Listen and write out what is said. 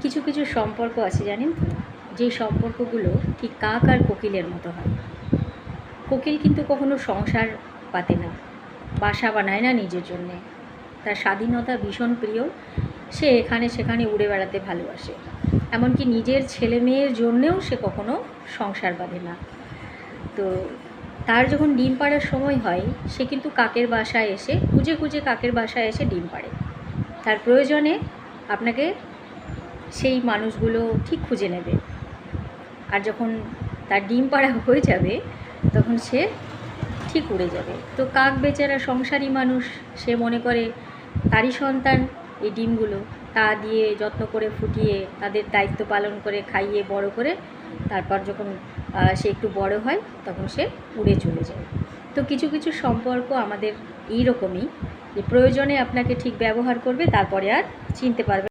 কিছু কিছু সম্পর্ক আছে জানেন তো, যে সম্পর্কগুলো ঠিক কাক আর কোকিলের মতো হয়। কোকিল কিন্তু কখনো সংসার পাতে না, বাসা বানায় না নিজের জন্যে। তার স্বাধীনতা ভীষণ প্রিয়, সে এখানে সেখানে উড়ে বেড়াতে ভালোবাসে। এমনকি নিজের ছেলে মেয়ের জন্যেও সে কখনো সংসার বাঁধে না। তো তার যখন ডিম পাড়ার সময় হয়, সে কিন্তু কাকের বাসায় এসে খুঁজে খুঁজে কাকের বাসায় এসে ডিম পাড়ে। তার প্রয়োজনে আপনাকে সেই মানুষগুলো ঠিক খুঁজে নেবে। আর যখন তার ডিম পাড়া হয়ে যাবে, তখন সে ঠিক উড়ে যাবে। তো কাক বেচারা সংসারী মানুষ, সে মনে করে তারই সন্তান এই ডিমগুলো, তা দিয়ে যত্ন করে ফুটিয়ে তাদের দায়িত্ব পালন করে খাইয়ে বড় করে তারপর যখন সে একটু বড় হয়, তখন সে উড়ে চলে যায়। তো কিছু কিছু সম্পর্ক আমাদের এই রকমই, যে প্রয়োজনে আপনাকে ঠিক ব্যবহার করবে, তারপরে আর চিনতে পারবে।